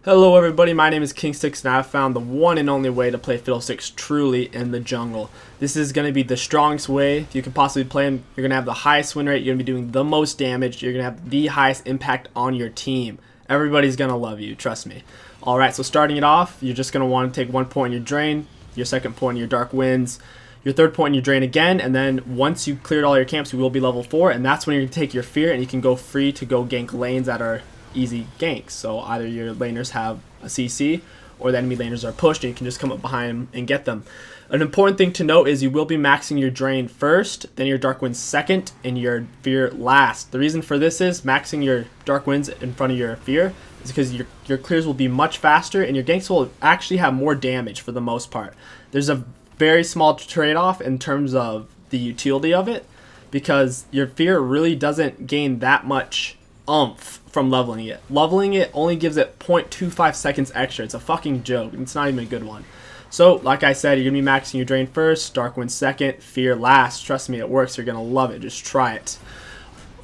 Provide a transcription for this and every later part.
Hello everybody, my name is KingStix and I've found the one and only way to play Fiddlesticks truly in the jungle. This is going to be the strongest way you can possibly play him. You're going to have the highest win rate, you're going to be doing the most damage, you're going to have the highest impact on your team. Everybody's going to love you, trust me. Alright, so starting it off, you're just going to want to take 1 point in your drain, your second point in your dark winds, your third point in your drain again, and then once you've cleared all your camps, you will be level 4, and that's when you're going to take your fear and you can go free to go gank lanes that are easy ganks. So either your laners have a CC or the enemy laners are pushed and you can just come up behind them and get them. An important thing to note is you will be maxing your drain first, then your dark winds second, and your fear last. The reason for this is maxing your dark winds in front of your fear is because your clears will be much faster and your ganks will actually have more damage for the most part. There's a very small trade-off in terms of the utility of it because your fear really doesn't gain that much oomph from leveling it. Leveling it only gives it 0.25 seconds extra. It's a fucking joke. It's not even a good one. So, like I said, you're going to be maxing your drain first, dark wind second, fear last. Trust me, it works. You're going to love it. Just try it.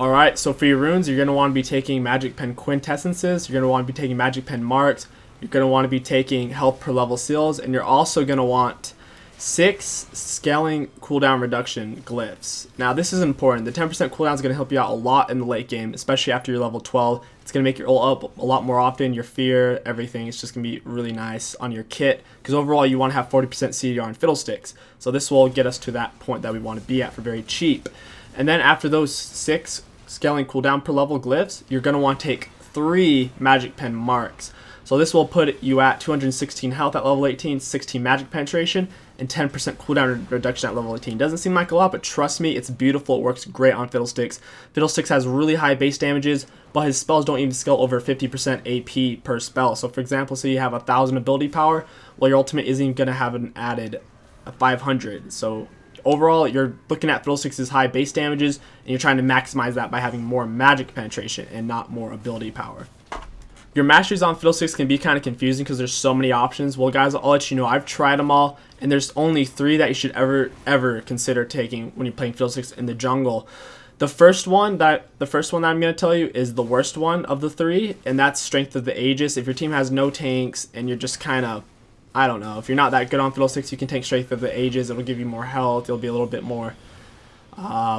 Alright, so for your runes, you're going to want to be taking magic pen quintessences. You're going to want to be taking magic pen marks. You're going to want to be taking health per level seals. And you're also going to want 6 scaling cooldown reduction glyphs. Now this is important. The 10% cooldown is going to help you out a lot in the late game, especially after you're level 12. It's going to make your ult up a lot more often, your fear, everything. It's just going to be really nice on your kit because overall you want to have 40% CDR on Fiddlesticks. So this will get us to that point that we want to be at for very cheap. And then after those 6 scaling cooldown per level glyphs, you're going to want to take 3 magic pen marks. So this will put you at 216 health at level 18, 16 magic penetration, and 10% cooldown reduction at level 18. Doesn't seem like a lot, but trust me, it's beautiful. It works great on Fiddlesticks. Fiddlesticks has really high base damages, but his spells don't even scale over 50% AP per spell. So for example, say you have 1,000 ability power, well your ultimate isn't even going to have an added 500. So overall, you're looking at Fiddlesticks' high base damages, and you're trying to maximize that by having more magic penetration and not more ability power. Your masteries on Fiddlesticks can be kind of confusing because there's so many options. Well guys, I'll let you know, I've tried them all, and there's only 3 that you should ever consider taking when you're playing Fiddlesticks in the jungle. The first one that I'm going to tell you is the worst one of the 3, and that's Strength of the Aegis. If your team has no tanks and you're just kind of, I don't know, if you're not that good on Fiddlesticks, you can take Strength of the Aegis. It'll give you more health. It'll be a little bit more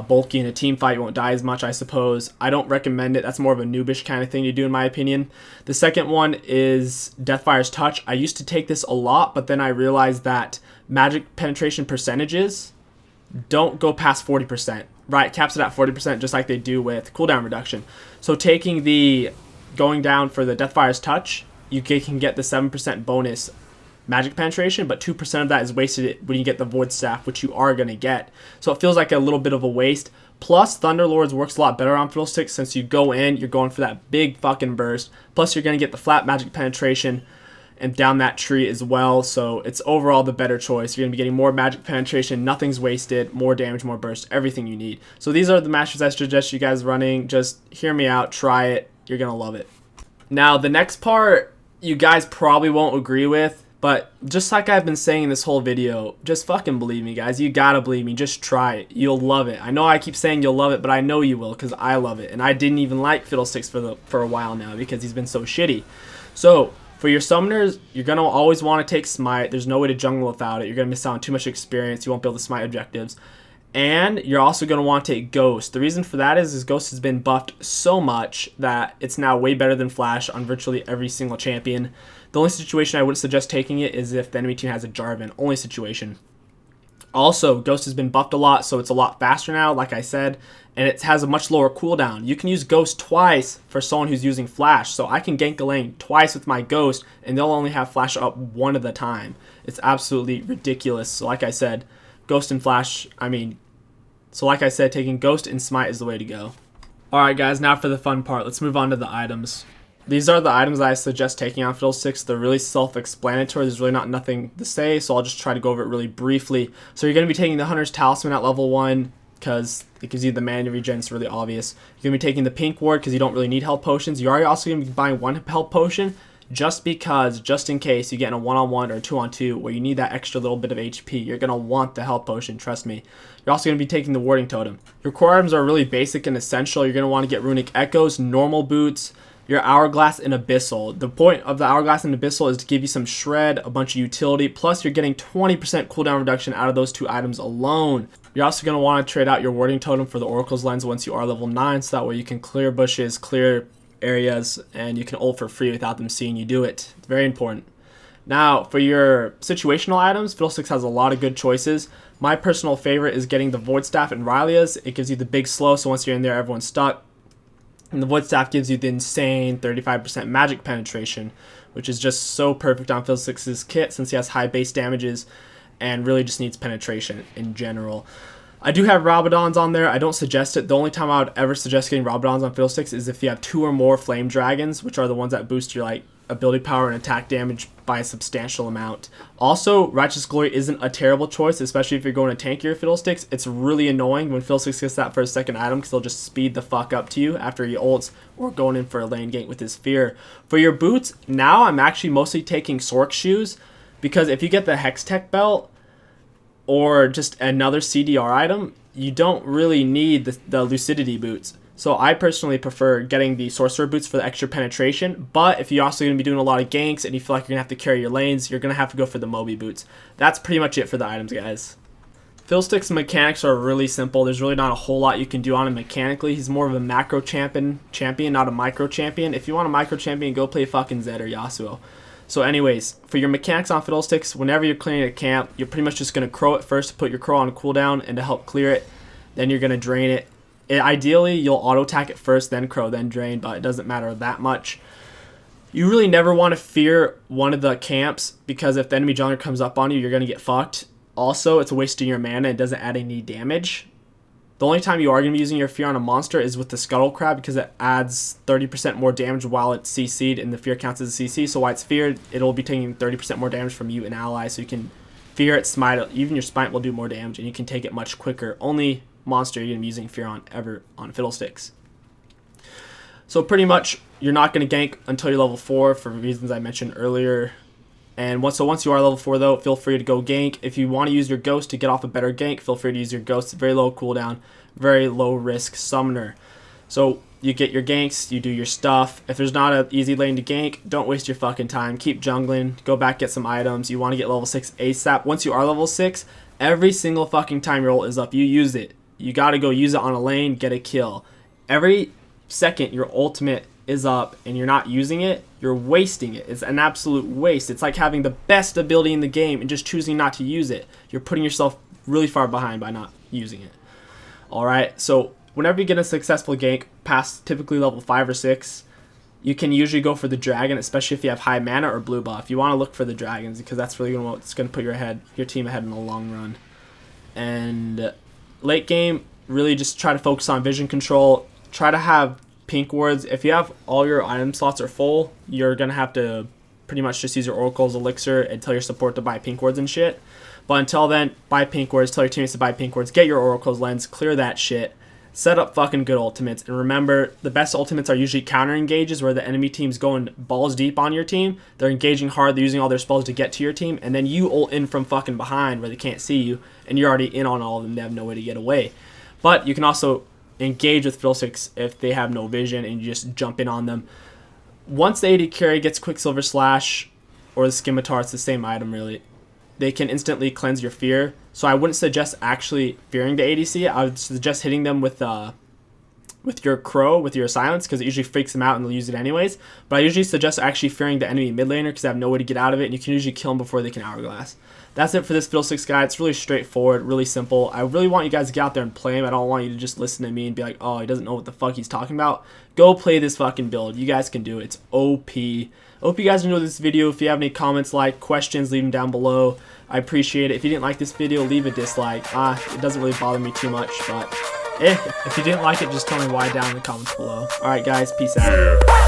bulky in a team fight. You won't die as much, I suppose. I don't recommend it. That's more of a noobish kind of thing to do in my opinion. The second one is Deathfire's Touch. I used to take this a lot, but then I realized that magic penetration percentages don't go past 40%. Right, caps it at 40% just like they do with cooldown reduction. So going down for the Deathfire's Touch, you can get the 7% bonus magic penetration, but 2% of that is wasted when you get the Void Staff, which you are going to get. So it feels like a little bit of a waste. Plus, Thunderlords works a lot better on Fiddlesticks since you go in, you're going for that big fucking burst. Plus, you're going to get the flat magic penetration and down that tree as well. So it's overall the better choice. You're going to be getting more magic penetration, nothing's wasted, more damage, more burst, everything you need. So these are the masters I suggest you guys running. Just hear me out, try it. You're going to love it. Now, the next part you guys probably won't agree with, but just like I've been saying in this whole video, just fucking believe me, guys. You gotta believe me. Just try it. You'll love it. I know I keep saying you'll love it, but I know you will because I love it. And I didn't even like Fiddlesticks for a while now because he's been so shitty. So for your summoners, you're gonna always want to take Smite. There's no way to jungle without it. You're gonna miss out on too much experience. You won't be able to smite objectives. And you're also going to want to take Ghost. The reason for that is Ghost has been buffed so much that it's now way better than Flash on virtually every single champion. The only situation I wouldn't suggest taking it is if the enemy team has a Jarvan. Only situation. Also, Ghost has been buffed a lot, so it's a lot faster now, like I said, and it has a much lower cooldown. You can use Ghost twice for someone who's using Flash, so I can gank a lane twice with my Ghost, and they'll only have Flash up one at a time. It's absolutely ridiculous. So like I said, Ghost and Flash, taking Ghost and Smite is the way to go. Alright guys, now for the fun part. Let's move on to the items. These are the items that I suggest taking on Fiddlesticks. They're really self-explanatory. There's really nothing to say, so I'll just try to go over it really briefly. So you're going to be taking the Hunter's Talisman at level 1 because it gives you the mana regen. It's really obvious. You're going to be taking the Pink Ward because you don't really need health potions. You're also going to be buying 1 health potion just in case you get in a 1-on-1 or a 2-on-2 where you need that extra little bit of HP. You're going to want the health potion, trust me. You're also going to be taking the Warding Totem. Your core items are really basic and essential. You're going to want to get Runic Echoes, normal boots, your Hourglass and Abyssal. The point of the Hourglass and Abyssal is to give you some shred, a bunch of utility, plus you're getting 20% cooldown reduction out of those 2 items alone. You're also going to want to trade out your Warding Totem for the Oracle's Lens once you are level 9, so that way you can clear bushes, clear areas, and you can ult for free without them seeing you do it. It's very important. Now, for your situational items, Fiddlesticks has a lot of good choices. My personal favorite is getting the Void Staff and Rylia's. It gives you the big slow, so once you're in there, everyone's stuck. And the Void Staff gives you the insane 35% magic penetration, which is just so perfect on Fiddlesticks' kit since he has high base damages and really just needs penetration in general. I do have Rabadons on there. I don't suggest it. The only time I would ever suggest getting Rabadons on Fiddlesticks is if you have 2 or more Flame Dragons, which are the ones that boost your ability power and attack damage by a substantial amount. Also, Righteous Glory isn't a terrible choice, especially if you're going to tank your Fiddlesticks. It's really annoying when Fiddlesticks gets that first second item because they'll just speed the fuck up to you after he ults or going in for a lane gank with his fear. For your boots, now I'm actually mostly taking Sork shoes because if you get the Hextech belt or just another CDR item, you don't really need the Lucidity boots. So I personally prefer getting the Sorcerer boots for the extra penetration, but if you're also going to be doing a lot of ganks and you feel like you're going to have to carry your lanes, you're going to have to go for the Moby boots. That's pretty much it for the items, guys. Fiddlesticks' mechanics are really simple. There's really not a whole lot you can do on him mechanically. He's more of a macro champion, not a micro champion. If you want a micro champion, go play fucking Zed or Yasuo. So anyways, for your mechanics on Fiddlesticks, whenever you're clearing a camp, you're pretty much just going to crow it first to put your crow on cooldown and to help clear it. Then you're going to drain it. Ideally, you'll auto-attack it first, then crow, then drain, but it doesn't matter that much. You really never want to fear one of the camps, because if the enemy jungler comes up on you, you're going to get fucked. Also, it's wasting your mana. It doesn't add any damage. The only time you are going to be using your fear on a monster is with the Scuttle Crab, because it adds 30% more damage while it's CC'd, and the fear counts as a CC. So while it's feared, it'll be taking 30% more damage from you and allies, so you can fear it, smite it. Even your smite will do more damage, and you can take it much quicker. Only monster you're going to be using fear on ever on Fiddlesticks. So pretty much you're not going to gank until you're level 4 for reasons I mentioned earlier. And once you are level 4 though, feel free to go gank. If you want to use your ghost to get off a better gank, feel free to use your ghost. Very low cooldown, very low risk summoner. So you get your ganks, you do your stuff. If there's not an easy lane to gank, don't waste your fucking time. Keep jungling, go back, get some items. You want to get level 6 ASAP. Once you are level 6, every single fucking time your ult is up, you use it. You got to go use it on a lane, get a kill. Every second your ultimate is up and you're not using it, you're wasting it. It's an absolute waste. It's like having the best ability in the game and just choosing not to use it. You're putting yourself really far behind by not using it. Alright, so whenever you get a successful gank past typically level 5 or 6, you can usually go for the dragon, especially if you have high mana or blue buff. You want to look for the dragons because that's really what's going to put your team ahead in the long run. And late game, really just try to focus on vision control. Try to have pink wards. If you have all your item slots are full, you're going to have to pretty much just use your Oracle's Elixir and tell your support to buy pink wards and shit. But until then, buy pink wards, tell your teammates to buy pink wards, get your Oracle's Lens, clear that shit. Set up fucking good ultimates. And remember, the best ultimates are usually counter engages where the enemy team's going balls deep on your team. They're engaging hard. They're using all their spells to get to your team. And then you ult in from fucking behind where they can't see you. And you're already in on all of them. They have no way to get away. But you can also engage with Fiddlesticks if they have no vision and you just jump in on them. Once the AD carry gets Quicksilver Slash or the Scimitar, it's the same item really. They can instantly cleanse your fear. So I wouldn't suggest actually fearing the ADC. I would suggest hitting them with your crow, with your silence, because it usually freaks them out and they'll use it anyways. But I usually suggest actually fearing the enemy mid laner because they have no way to get out of it, and you can usually kill them before they can Hourglass. That's it for this Fiddlesticks guide. It's really straightforward, really simple. I really want you guys to get out there and play him. I don't want you to just listen to me and be like, oh, he doesn't know what the fuck he's talking about. Go play this fucking build. You guys can do it. It's OP. I hope you guys enjoyed this video. If you have any comments, questions, leave them down below. I appreciate it. If you didn't like this video, leave a dislike. It doesn't really bother me too much, but if you didn't like it, just tell me why down in the comments below. Alright guys, peace out.